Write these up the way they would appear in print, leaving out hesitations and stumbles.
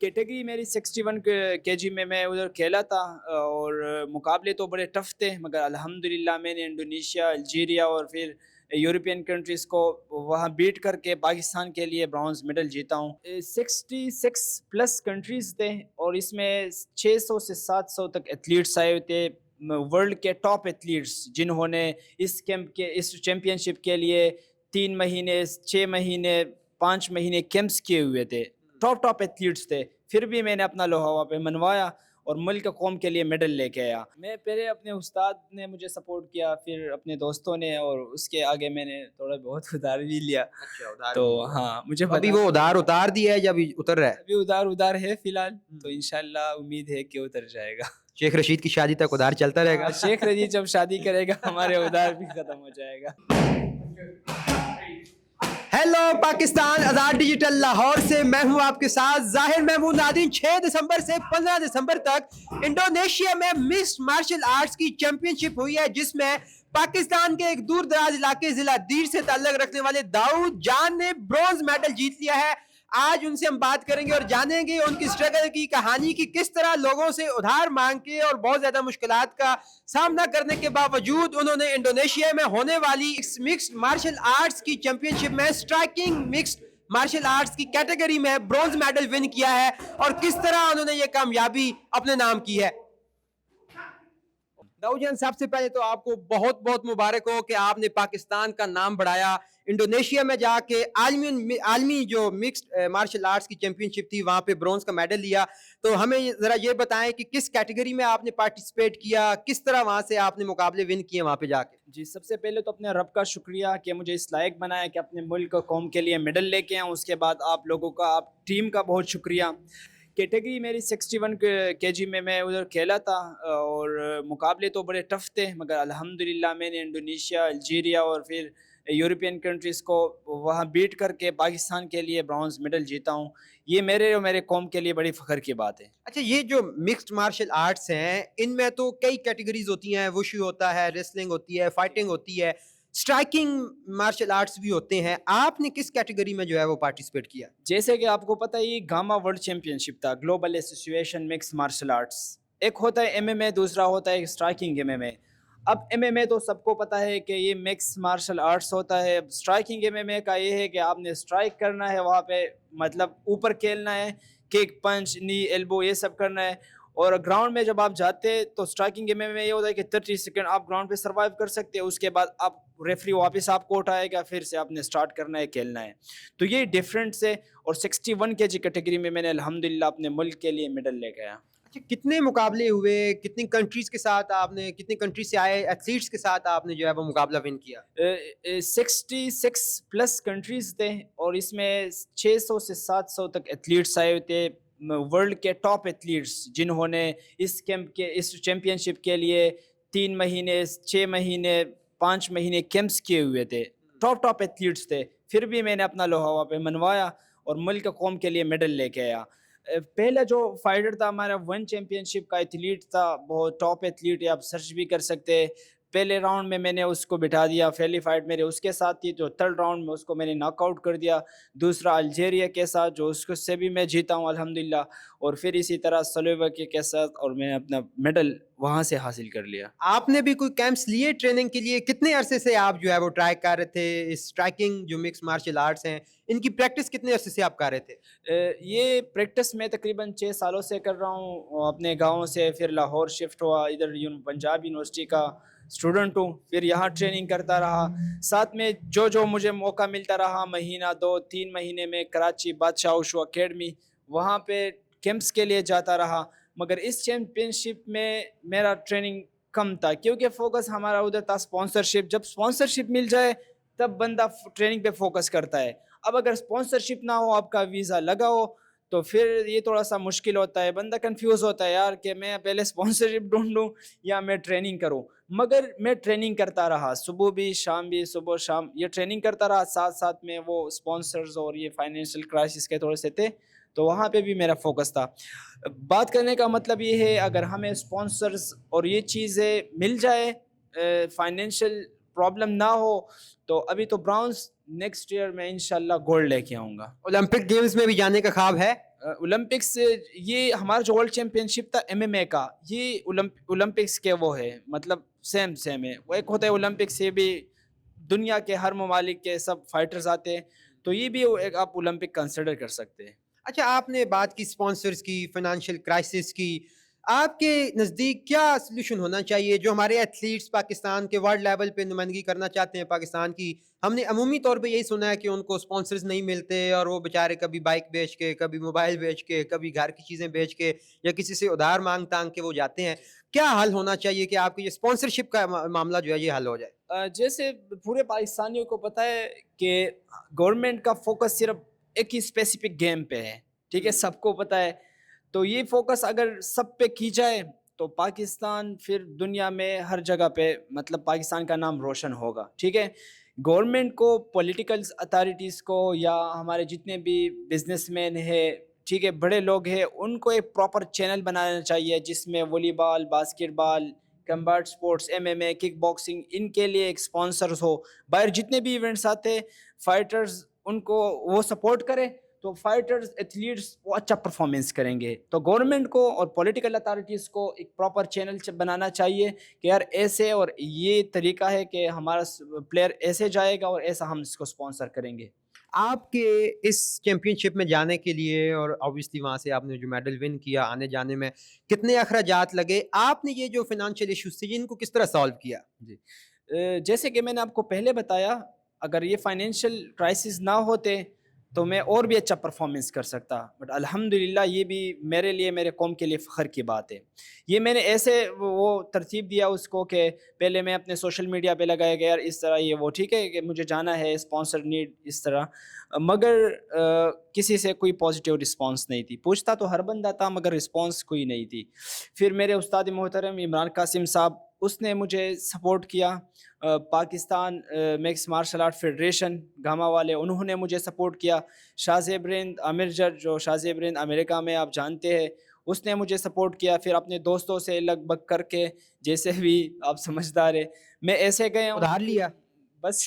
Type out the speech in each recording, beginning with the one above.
Category मेरी 61 KG में मैं उधर खेला था और मुकाबले तो बड़े टफ थे, मगर अल्हम्दुलिल्लाह मैंने इंडोनेशिया, अल्जीरिया और फिर यूरोपियन कंट्रीज़ को वहाँ बीट करके पाकिस्तान के लिए ब्रॉन्ज़ मेडल जीता हूँ। 66 प्लस कंट्रीज़ थे और इसमें 600 से 700 तक एथलीट्स आए हुए थे, वर्ल्ड के टॉप एथलीट्स, जिन्होंने इस चैम्पियनशिप के लिए 3 महीने, 6 महीने, 5 महीने कैंप्स किए हुए थे। टॉप एथलीट्स थे, फिर भी मैंने अपना लोहा वहाँ पे मनवाया और मुल्क कौम के लिए मेडल लेके आया। मैं पहले अपने उस्ताद ने मुझे सपोर्ट किया, फिर अपने दोस्तों ने, और उसके आगे मैंने थोड़ा बहुत उधार भी लिया। अच्छा, उधार तो भी लिया। हाँ, मुझे अभी पता वो उधार उतार दिया है या अभी उतर रहा है? अभी उधार है फिलहाल, तो इंशाल्लाह उम्मीद है कि उतर जाएगा। शेख रशीद की शादी तक उधार चलता रहेगा। हाँ, शेख रजीद जब शादी करेगा हमारे उधार भी खत्म हो जाएगा। हेलो पाकिस्तान, आजाद डिजिटल लाहौर से मैं हूं आपके साथ जाहिर महमूद नादिन। 6 दिसंबर से 15 दिसंबर तक इंडोनेशिया में मिक्स्ड मार्शल आर्ट्स की चैंपियनशिप हुई है, जिसमें पाकिस्तान के एक दूर दराज इलाके जिला दीर से ताल्लुक रखने वाले दाऊद जान ने ब्रॉन्ज मेडल जीत लिया है। आज उनसे हम बात करेंगे और जानेंगे उनकी स्ट्रगल की कहानी की, किस तरह लोगों से उधार मांग के और बहुत ज्यादा मुश्किलात का सामना करने के बावजूद उन्होंने इंडोनेशिया में होने वाली मिक्स्ड मार्शल आर्ट्स की चैंपियनशिप में स्ट्राइकिंग मिक्स्ड मार्शल आर्ट्स की कैटेगरी में ब्रॉन्ज मेडल विन किया है और किस तरह उन्होंने ये कामयाबी अपने नाम की है। दाऊद जान, सबसे पहले तो आपको बहुत बहुत मुबारक हो कि आपने पाकिस्तान का नाम बढ़ाया, इंडोनेशिया में जाके आलमी जो मिक्स्ड मार्शल आर्ट्स की चैंपियनशिप थी वहाँ पे ब्रॉन्ज का मेडल लिया। तो हमें ज़रा ये बताएं कि किस कैटेगरी में आपने पार्टिसिपेट किया, किस तरह वहाँ से आपने मुकाबले विन किए वहाँ पे जाके? जी, सबसे पहले तो अपने रब का शुक्रिया कि मुझे इस लायक बनाया कि अपने मुल्क कौम के लिए मेडल लेके आऊँ। उसके बाद आप लोगों का, आप टीम का बहुत शुक्रिया। कैटेगरी मेरी 61 केजी में मैं उधर खेला था और मुकाबले तो बड़े टफ थे, मगर अल्हम्दुलिल्लाह मैंने इंडोनेशिया, अल्जीरिया और फिर यूरोपियन कंट्रीज़ को वहाँ बीट करके पाकिस्तान के लिए ब्रॉन्ज़ मेडल जीता हूँ। ये मेरे और मेरे कौम के लिए बड़ी फ़ख्र की बात है। अच्छा, ये जो मिक्स्ड मार्शल आर्ट्स हैं इनमें तो कई कैटेगरीज होती हैं, वुशु होता है, रेसलिंग होती है, फाइटिंग होती है, स्ट्राइकिंग मार्शल आर्ट्स भी होते हैं। आपने किस कैटेगरी में जो है वो पार्टिसिपेट किया? जैसे कि आपको पता है, ये गामा वर्ल्ड चैंपियनशिप था, global association mix martial arts. एक होता है एमएमए, दूसरा होता है स्ट्राइकिंग एमएमए। अब एमएमए तो सबको पता है कि ये मिक्स मार्शल आर्ट्स होता है। स्ट्राइकिंग एमएमए का ये है कि आपने स्ट्राइक करना है, वहाँ पे मतलब ऊपर खेलना है, किक, पंच, नी, एल्बो, ये सब करना है। और ग्राउंड में जब आप जाते हैं तो स्ट्राइकिंग गेम में ये होता है कि 30 सेकंड आप ग्राउंड पे सरवाइव कर सकते हैं, उसके बाद आप रेफरी वापस आपको उठाएगा, फिर से आपने स्टार्ट करना है, खेलना है। तो ये डिफरेंट है। और 61 केजी कैटेगरी में मैंने अल्हम्दुलिल्लाह अपने मुल्क के लिए मेडल लेके आया। अच्छा, कितने मुकाबले हुए, कितनी कंट्रीज के साथ आपने, कितनी कंट्री से आए एथलीट्स के साथ आपने जो है वो मुकाबला विन किया? 66 प्लस कंट्रीज थे और इसमें 600 से 700 तक एथलीट्स आए हुए थे, वर्ल्ड के टॉप एथलीट्स, जिन्होंने इस चैम्पियनशिप के लिए 3 महीने, 6 महीने, 5 महीने कैंप्स किए हुए थे। टॉप एथलीट्स थे, फिर भी मैंने अपना लोहा वहाँ पे मनवाया और मुल्क कौम के लिए मेडल लेके आया। पहला जो फाइटर था हमारा वन चैम्पियनशिप का एथलीट था, बहुत टॉप एथलीट है, आप सर्च भी कर सकते हैं। पहले राउंड में मैंने उसको बिठा दिया, पहली फाइट मेरे उसके साथ थी, जो थर्ड राउंड में उसको मैंने नॉकआउट कर दिया। दूसरा अल्जीरिया के साथ, जो उसको से भी मैं जीता हूँ अल्हम्दुलिल्लाह। और फिर इसी तरह स्लोवाकिया के साथ, और मैंने अपना मेडल वहाँ से हासिल कर लिया। आपने भी कोई कैंप्स लिए ट्रेनिंग के लिए? कितने अरसे से आप जो है वो ट्राई कर रहे थे इस स्ट्राइकिंग जो मिक्स मार्शल आर्ट्स हैं, इनकी प्रैक्टिस कितने अरसे से आप कर रहे थे? ये प्रैक्टिस मैं तकरीबन 6 सालों से कर रहा हूँ अपने गाँव से। फिर लाहौर शिफ्ट हुआ, इधर पंजाब यूनिवर्सिटी का स्टूडेंट हूँ, फिर यहाँ ट्रेनिंग करता रहा। साथ में जो मुझे मौका मिलता रहा, महीना 2-3 महीने में कराची बादशाह उशू अकेडमी, वहाँ पे कैंप्स के लिए जाता रहा। मगर इस चैम्पियनशिप में मेरा ट्रेनिंग कम था, क्योंकि फोकस हमारा उधर था स्पॉन्सरशिप। जब स्पॉन्सरशिप मिल जाए तब बंदा ट्रेनिंग पे फोकस करता है। अब अगर स्पॉन्सरशिप ना हो, आपका वीज़ा लगा हो, तो फिर ये थोड़ा सा मुश्किल होता है। बंदा कंफ्यूज होता है यार कि मैं पहले स्पॉन्सरशिप ढूंढूं या मैं ट्रेनिंग करूं। मगर मैं ट्रेनिंग करता रहा, सुबह भी शाम भी, सुबह शाम ये ट्रेनिंग करता रहा। साथ साथ में वो स्पॉन्सर्स और ये फाइनेंशियल क्राइसिस के थोड़े से थे, तो वहाँ पे भी मेरा फोकस था। बात करने का मतलब ये है, अगर हमें स्पॉन्सर्स और ये चीज़ें मिल जाए, फाइनेंशियल प्रॉब्लम ना हो तो अभी तो ब्रॉन्ज, नेक्स्ट ईयर मैं इंशाल्लाह गोल्ड लेके आऊँगा। ओलंपिक गेम्स में भी जाने का ख्वाब है? ओलंपिक्स, ये हमारा जो वर्ल्ड चैंपियनशिप था एमएमए का, ये ओलंपिक्स के वो है, मतलब सेम सेम है। वो एक होता है ओलंपिक्स, ये भी दुनिया के हर ममालिक के सब फाइटर्स आते हैं, तो ये भी एक आप ओलंपिक कंसिडर कर सकते हैं। अच्छा, आपने बात की स्पॉन्सर्स की, फाइनेंशियल क्राइसिस की। आपके नज़दीक क्या सॉल्यूशन होना चाहिए जो हमारे एथलीट्स पाकिस्तान के वर्ल्ड लेवल पे नुमाइंदगी करना चाहते हैं पाकिस्तान की? हमने अमूमी तौर पे यही सुना है कि उनको स्पॉन्सर्स नहीं मिलते और वो बेचारे कभी बाइक बेच के, कभी मोबाइल बेच के, कभी घर की चीज़ें बेच के या किसी से उधार मांग-तांग के वो जाते हैं। क्या हल होना चाहिए कि आपके ये स्पॉन्सरशिप का मामला जो है ये हल हो जाए? जैसे पूरे पाकिस्तानियों को पता है कि गवर्नमेंट का फोकस सिर्फ एक ही स्पेसिफिक गेम पे है, ठीक है, सबको पता है। तो ये फोकस अगर सब पे की जाए तो पाकिस्तान फिर दुनिया में हर जगह पे, मतलब पाकिस्तान का नाम रोशन होगा, ठीक है। गवर्नमेंट को, पॉलिटिकल अथॉरिटीज़ को, या हमारे जितने भी बिजनेसमैन है, ठीक है, बड़े लोग हैं, उनको एक प्रॉपर चैनल बनाना चाहिए जिसमें volleyball, basketball, combat sports, MMA, kick boxing, इनके लिए एक स्पॉन्सर्स हो। बाहर जितने भी इवेंट्स आते हैं, फाइटर्स उनको वो सपोर्ट करे, तो फाइटर्स, एथलीट्स वो अच्छा परफॉर्मेंस करेंगे। तो गवर्नमेंट को और पॉलिटिकल अथॉरिटीज़ को एक प्रॉपर चैनल बनाना चाहिए कि यार ऐसे और ये तरीका है कि हमारा प्लेयर ऐसे जाएगा और ऐसा हम इसको स्पॉन्सर करेंगे। आपके इस चैंपियनशिप में जाने के लिए और ऑब्वियसली वहाँ से आपने जो मेडल विन किया, आने जाने में कितने अखराजात लगे? आपने ये जो फाइनेंशियल इश्यूज़ थे इनको किस तरह सॉल्व किया? जी। जैसे कि मैंने आपको पहले बताया, अगर ये फाइनेंशियल क्राइसिस ना होते तो मैं और भी अच्छा परफॉर्मेंस कर सकता, बट अल्हम्दुलिल्लाह ये भी मेरे लिए, मेरे कौम के लिए फ़ख्र की बात है। ये मैंने ऐसे वो तरतीब दिया उसको कि पहले मैं अपने सोशल मीडिया पे लगाया गया, यार इस तरह ये वो, ठीक है कि मुझे जाना है, स्पॉन्सर नीड, इस तरह, मगर किसी से कोई पॉजिटिव रिस्पांस नहीं थी। पूछता तो हर बंदा था मगर रिस्पांस कोई नहीं थी। फिर मेरे उस्ताद मोहतरम इमरान कासिम साहब, उसने मुझे सपोर्ट किया। Pakistan mix martial art federation GAMMA वाले, उन्होंने मुझे सपोर्ट किया। शाहज़ेब रिंद आमिर जट, जो शाहज़ेब रिंद अमेरिका में आप जानते हैं, उसने मुझे सपोर्ट किया। फिर अपने दोस्तों से लगभग करके, जैसे भी आप समझदार है, मैं ऐसे गया हूँ उधार लिया? बस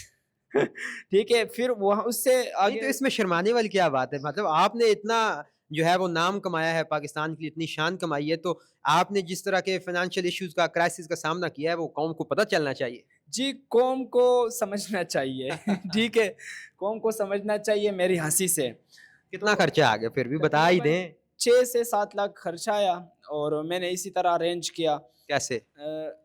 ठीक है। फिर वहाँ उससे नहीं, आगे तो इसमें शर्माने वाली क्या बात है? मतलब आपने इतना जो है वो नाम कमाया है, पाकिस्तान के लिए इतनी शान कमाई है, तो आपने जिस तरह के फाइनेंशियल इश्यूज़ का, क्राइसिस का सामना किया है, वो कौम को पता चलना चाहिए। जी, कौम को समझना चाहिए ठीक है, कौम को समझना चाहिए मेरी हंसी से। कितना तो खर्चा आ गया फिर भी बता ही तकरीबन दें? 6 से 7 लाख खर्चा आया और मैंने इसी तरह अरेंज किया। कैसे? अ,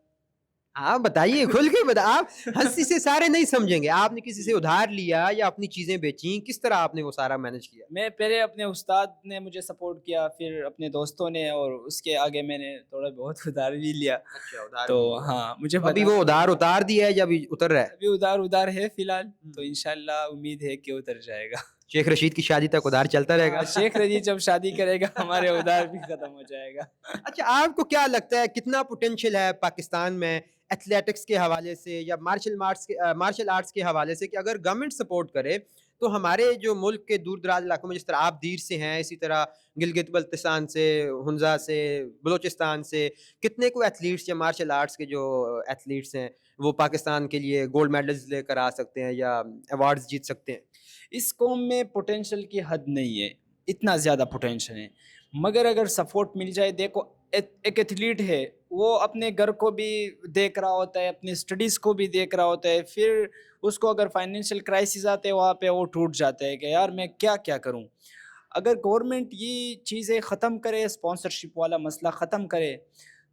आप बताइए, खुल के आप हँसी से सारे नहीं समझेंगे। आपने किसी से उधार लिया या अपनी चीज़ें बेचीं? किस तरह आपने वो सारा मैनेज किया? मैं पहले, अपने उस्ताद ने मुझे सपोर्ट किया, फिर अपने दोस्तों ने, और उसके आगे मैंने थोड़ा बहुत उधार भी लिया। अच्छा, उधार तो भी लिया। हाँ, मुझे तो अभी पता, वो उधार उतार दिया है या अभी उतर रहा है? अभी उधार है फ़िलहाल, तो इंशाल्लाह उम्मीद है कि उतर जाएगा। शेख रशीद की शादी तक उधार चलता रहेगा? हाँ, शेख रजीब जब शादी करेगा हमारे उधार भी खत्म हो जाएगा। अच्छा, आपको क्या लगता है कितना पोटेंशियल है पाकिस्तान में एथलेटिक्स के हवाले से या मार्शल आर्ट्स के हवाले से कि अगर गवर्नमेंट सपोर्ट करे तो हमारे जो मुल्क के दूर दराज इलाकों में, जिस तरह आप दीर से हैं, इसी तरह गिलगित बल्तिस्तान से, हुंजा से, बलूचिस्तान से, कितने को एथलीट्स या मार्शल आर्ट्स के जो एथलीट्स हैं वो पाकिस्तान के लिए गोल्ड मेडल्स लेकर आ सकते हैं या अवार्ड्स जीत सकते हैं? इस कौम में पोटेंशियल की हद नहीं है, इतना ज़्यादा पोटेंशियल है, मगर अगर सपोर्ट मिल जाए, देखो एक एथलीट है, वो अपने घर को भी देख रहा होता है, अपनी स्टडीज़ को भी देख रहा होता है, फिर उसको अगर फाइनेंशियल क्राइसिस आते हैं, वहाँ पे वो टूट जाता है कि यार मैं क्या क्या करूँ। अगर गवर्नमेंट ये चीज़ें ख़त्म करे, स्पॉन्सरशिप वाला मसला ख़त्म करे,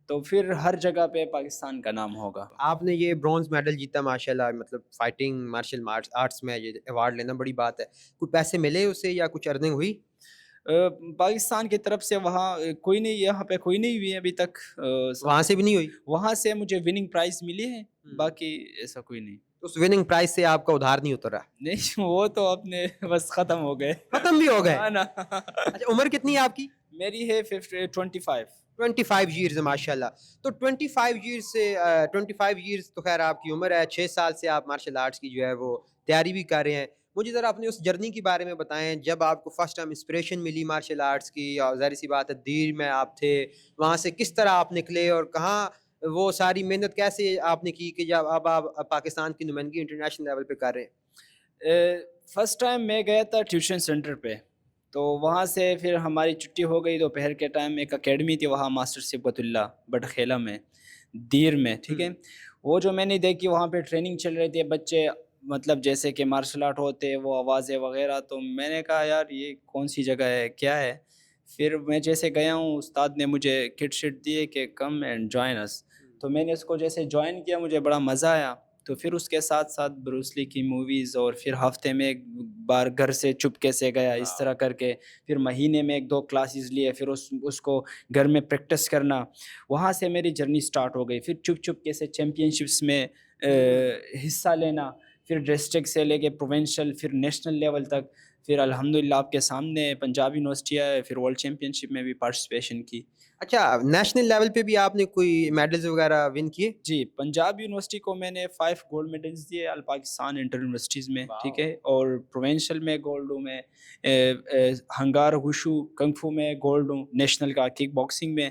तो फिर हर जगह पे पाकिस्तान का नाम होगा। आपने ये ब्रॉन्ज मेडल जीता माशाल्लाह, मतलब फाइटिंग मार्शल आर्ट्स में ये अवार्ड लेना बड़ी बात है। कुछ पैसे मिले उसे या कुछ अर्निंग हुई? पाकिस्तान की तरफ से वहाँ कोई नहीं, यहाँ पे कोई नहीं हुई है अभी तक। वहाँ से भी नहीं हुई? वहाँ से मुझे विनिंग प्राइज़ मिली है, हुँ। बाकी ऐसा कोई नहीं। तो उस विनिंग प्राइज़ से आपका उधार नहीं उतरा? नहीं, वो तो अपने बस ख़त्म हो गए। खत्म भी हो गए? हाँ ना। अच्छा, उम्र कितनी है आपकी? मेरी है 25। 25 ईयर्स है माशाल्लाह। तो 25 ईयर्स तो ख़ैर आपकी उम्र है, 6 साल से आप मार्शल आर्ट्स की जो है वो तैयारी भी कर रहे हैं। मुझे ज़रा अपनी उस जर्नी के बारे में बताएँ, जब आपको फर्स्ट टाइम इंस्पिरेशन मिली मार्शल आर्ट्स की, और ज़ाहिर-सी बात है दीर में आप थे, वहाँ से किस तरह आप निकले और कहाँ وہ ساری محنت کیسے آپ نے کی کہ جب اب آپ پاکستان کی نمائندگی انٹرنیشنل لیول پہ کر رہے ہیں؟ فرسٹ ٹائم میں گیا تھا ٹیوشن سینٹر پہ، تو وہاں سے پھر ہماری چھٹی ہو گئی دوپہر کے ٹائم، ایک اکیڈمی تھی وہاں ماسٹر صبغت اللہ بٹخیلہ میں، دیر میں، ٹھیک ہے. وہ جو میں نے دیکھی وہاں پہ ٹریننگ چل رہی تھی، بچے مطلب جیسے کہ مارشل آرٹ ہوتے وہ آوازیں وغیرہ، تو میں نے کہا یار یہ کون سی جگہ ہے، کیا ہے. پھر میں جیسے گیا ہوں، استاد نے مجھے کٹ شٹ دیے کہ کم اینڈ جوائن اس، تو میں نے اس کو جیسے جوائن کیا، مجھے بڑا مزہ آیا. تو پھر اس کے ساتھ ساتھ بروسلی کی موویز، اور پھر ہفتے میں ایک بار گھر سے چپکے سے گیا، اس طرح کر کے پھر مہینے میں 1-2 کلاسز لیے، پھر اس کو گھر میں پریکٹس کرنا. وہاں سے میری جرنی سٹارٹ ہو گئی. پھر چپکے سے چیمپئن شپس میں حصہ لینا، پھر ڈسٹرکٹ سے لے کے پروونشل، پھر نیشنل لیول تک. پھر الحمدللہ آپ کے سامنے پنجاب یونیورسٹی آئے، پھر ورلڈ چیمپئن شپ میں بھی پارٹیسپیشن کی. اچھا، نیشنل لیول پہ بھی آپ نے کوئی میڈلز وغیرہ ون کیے؟ جی، پنجاب یونیورسٹی کو میں نے 5 گولڈ میڈلز دیے آل پاکستان انٹر یونیورسٹیز میں، ٹھیک ہے. اور پروونشل میں گولڈ ہوں میں، ہنگار وشو کنگ فو میں گولڈ ہوں نیشنل کا، کک باکسنگ میں.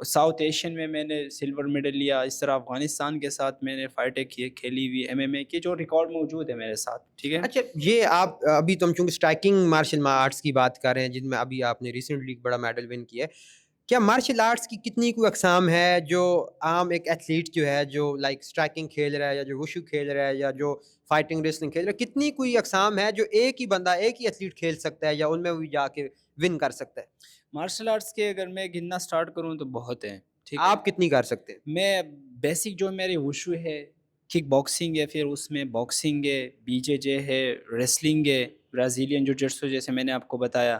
ساؤتھ ایشین میں نے سلور میڈل لیا. اس طرح افغانستان کے ساتھ میں نے فائٹیں کھیلی ہوئی MMA کی، جو ریکارڈ موجود ہے میرے ساتھ، ٹھیک ہے. اچھا، یہ آپ ابھی تم چونکہ اسٹرائکنگ مارشل آرٹس کی بات کر رہے ہیں جن میں ابھی آپ نے ریسنٹلی بڑا میڈل ون کیا ہے، کیا مارشل آرٹس کی کتنی کوئی اقسام ہے جو عام ایک ایتھلیٹ جو ہے جو لائک اسٹرائکنگ کھیل رہا ہے یا جو وشو کھیل رہا ہے یا جو فائٹنگ ریسلنگ کھیل رہا ہے، کتنی کوئی اقسام ہے جو ایک ہی بندہ ایک ہی ایتھلیٹ کھیل سکتا ہے یا ان میں بھی جا کے ون کر سکتا ہے؟ مارشل آرٹس کے اگر میں گننا سٹارٹ کروں تو بہت ہیں، ٹھیک ہے. آپ کتنی کر سکتے ہیں؟ میں بیسک جو میرے وشو ہے، کک باکسنگ ہے، پھر اس میں باکسنگ ہے، BJJ ہے، ریسلنگ ہے، برازیلین جو جٹسو جیسے میں نے آپ کو بتایا.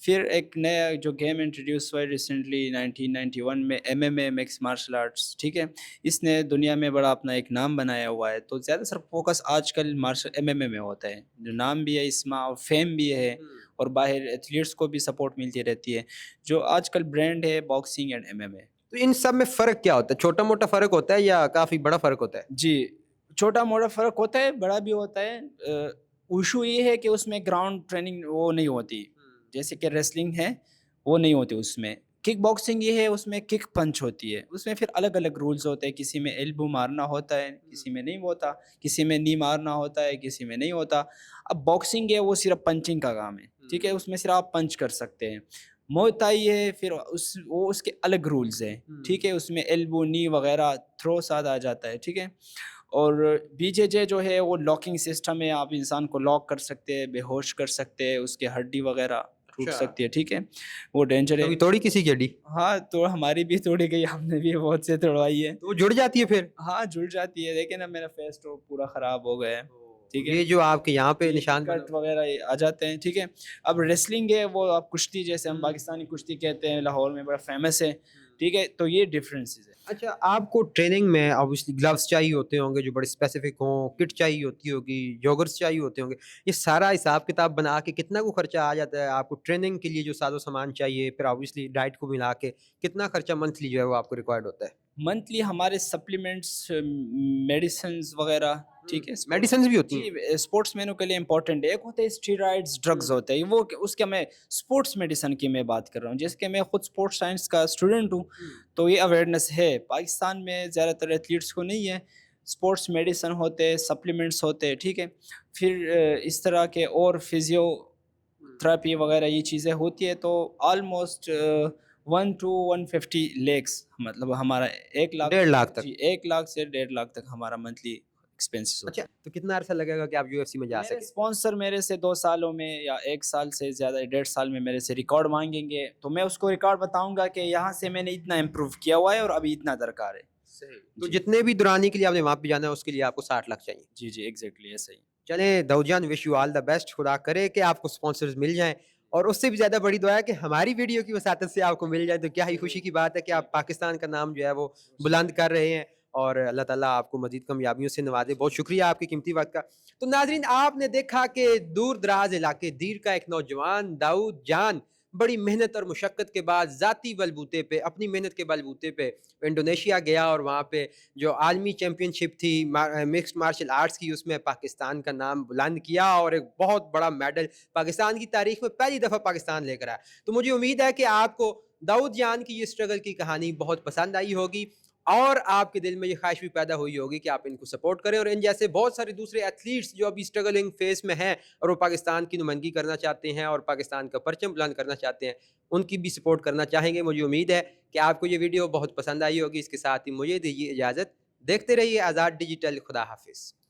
پھر ایک نیا جو گیم انٹروڈیوس ہوا ہے ریسنٹلی 1991 میں، MMA مکس مارشل آرٹس، ٹھیک ہے. اس نے دنیا میں بڑا اپنا ایک نام بنایا ہوا ہے. تو زیادہ سر فوکس آج کل MMA میں ہوتا ہے، جو نام بھی ہے اس میں اور فیم بھی ہے، اور باہر ایتھلیٹس کو بھی سپورٹ ملتی رہتی ہے. جو آج کل برانڈ ہے باکسنگ اینڈ MMA. تو ان سب میں فرق کیا ہوتا ہے؟ چھوٹا موٹا فرق ہوتا ہے یا کافی بڑا فرق ہوتا ہے؟ جی، چھوٹا موٹا فرق ہوتا ہے، بڑا بھی ہوتا ہے. ایشو یہ ہے کہ اس میں گراؤنڈ ٹریننگ وہ نہیں ہوتی، جیسے کہ ریسلنگ ہے وہ نہیں ہوتی اس میں. کک باکسنگ یہ ہے، اس میں کک پنچ ہوتی ہے، اس میں پھر الگ الگ رولز ہوتے ہیں. کسی میں ایلبو مارنا ہوتا ہے، کسی میں نہیں ہوتا، کسی میں نی مارنا ہوتا ہے، کسی میں نہیں ہوتا. اب باکسنگ ہے وہ صرف پنچنگ کا کام ہے، ٹھیک ہے، اس میں صرف آپ پنچ کر سکتے ہیں. موتائی ہے پھر اس کے الگ رولز ہیں، ٹھیک ہے، اس میں ایلبو نی وغیرہ تھرو ساتھ آ جاتا ہے، ٹھیک ہے. اور BJJ جو ہے وہ لاکنگ سسٹم ہے، آپ انسان کو لاک کر سکتے ہیں، بے ہوش کر سکتے ہیں، اس کے ہڈی وغیرہ ٹوٹ سکتی ہے، ٹھیک ہے، وہ ڈینجر ہے. کبھی توڑی کسی کی ہڈی؟ ہاں، تو ہماری بھی توڑی گئی، ہم نے بھی بہت سے توڑوائی ہے. تو وہ جڑ جاتی ہے پھر؟ ہاں جڑ جاتی ہے، لیکن اب میرا فیس تو پورا خراب ہو گیا ہے، ٹھیک ہے. یہ جو آپ کے یہاں پہ نشان کٹ وغیرہ آ جاتے ہیں، ٹھیک ہے. اب ریسلنگ ہے وہ آپ کشتی، جیسے ہم پاکستانی کشتی کہتے ہیں، لاہور میں بڑا فیمس ہے، ٹھیک ہے. تو یہ ڈفرینسز ہے. اچھا، آپ کو ٹریننگ میں obviously گلوز چاہیے ہوتے ہوں گے جو بڑے اسپیسیفک ہوں، کٹ چاہیے ہوتی ہوگی، جوگرز چاہیے ہوتے ہوں گے، یہ سارا حساب کتاب بنا کے کتنا کو خرچہ آ جاتا ہے آپ کو ٹریننگ کے لیے؟ جو ساز و سامان چاہیے، پھر obviously ڈائٹ کو ملا کے کتنا خرچہ منتھلی جو ہے وہ آپ کو ریکوائرڈ ہوتا ہے؟ منتھلی ہمارے سپلیمنٹس، میڈیسنز وغیرہ، ٹھیک ہے. میڈیسنز بھی ہوتی ہیں؟ جی، اسپورٹس مینوں کے لیے امپورٹنٹ ہے. ایک ہوتا ہے اسٹیرائڈز ڈرگز ہوتے ہیں، وہ اس کے میں اسپورٹس میڈیسن کی میں بات کر رہا ہوں. جیسے کہ میں خود اسپورٹس سائنس کا اسٹوڈنٹ ہوں، تو یہ اویئرنیس ہے. پاکستان میں زیادہ تر ایتھلیٹس کو نہیں ہے. اسپورٹس میڈیسن ہوتے ہیں، سپلیمنٹس ہوتے ہیں، ٹھیک ہے. پھر اس طرح کے اور فزیو تھراپی وغیرہ یہ چیزیں ہوتی ہے. تو آلموسٹ 1 to 150 لیکس، مطلب ہمارا 1 لاکھ، 1.5 لاکھ تک؟ جی 1 لاکھ سے 1.5 لاکھ تک ہمارا منتھلی ایکسپینسز ہوتا ہے. اچھا، تو کتنا عرصہ لگے گا کہ آپ UFC میں جا میرے سکیں؟ اسپانسر میرے سے 2 سالوں میں یا 1 سال سے زیادہ، 1.5 سال میں میرے سے ریکارڈ مانگیں گے، تو میں اس کو ریکارڈ بتاؤں گا کہ یہاں سے میں نے اتنا امپروو کیا ہوا ہے اور ابھی اتنا درکار ہے. تو جتنے بھی دورانی کے لیے آپ نے وہاں پہ جانا ہے اس کے لیے آپ کو 60 لاکھ چاہیے؟ جی جی ایگزیکٹلی ایسا ہی. چلیں داؤد جان، wish you all the best. خدا کرے کہ آپ کو اسپانسرز مل جائیں، اور اس سے بھی زیادہ بڑی دعا ہے کہ ہماری ویڈیو کی وساطت سے آپ کو مل جائے. تو کیا ہی خوشی کی بات ہے کہ آپ پاکستان کا نام جو ہے وہ بلند کر رہے ہیں، اور اللہ تعالیٰ آپ کو مزید کامیابیوں سے نوازے. بہت شکریہ آپ کی قیمتی وقت کا. تو ناظرین، آپ نے دیکھا کہ دور دراز علاقے دیر کا ایک نوجوان داؤد جان بڑی محنت اور مشقت کے بعد ذاتی بلبوتے پہ، اپنی محنت کے بلبوتے پہ انڈونیشیا گیا، اور وہاں پہ جو عالمی چیمپئن شپ تھی مکسڈ مارشل آرٹس کی، اس میں پاکستان کا نام بلند کیا، اور ایک بہت بڑا میڈل پاکستان کی تاریخ میں پہلی دفعہ پاکستان لے کر آیا. تو مجھے امید ہے کہ آپ کو داؤد جان کی یہ اسٹرگل کی کہانی بہت پسند آئی ہوگی. اور آپ کے دل میں یہ خواہش بھی پیدا ہوئی ہوگی کہ آپ ان کو سپورٹ کریں اور ان جیسے بہت سارے دوسرے ایتھلیٹس جو ابھی اسٹرگلنگ فیس میں ہیں اور وہ پاکستان کی نمائندگی کرنا چاہتے ہیں اور پاکستان کا پرچم بلند کرنا چاہتے ہیں، ان کی بھی سپورٹ کرنا چاہیں گے۔ مجھے امید ہے کہ آپ کو یہ ویڈیو بہت پسند آئی ہوگی۔ اس کے ساتھ ہی مجھے دیجیے اجازت، دیکھتے رہیے آزاد ڈیجیٹل۔ خدا حافظ۔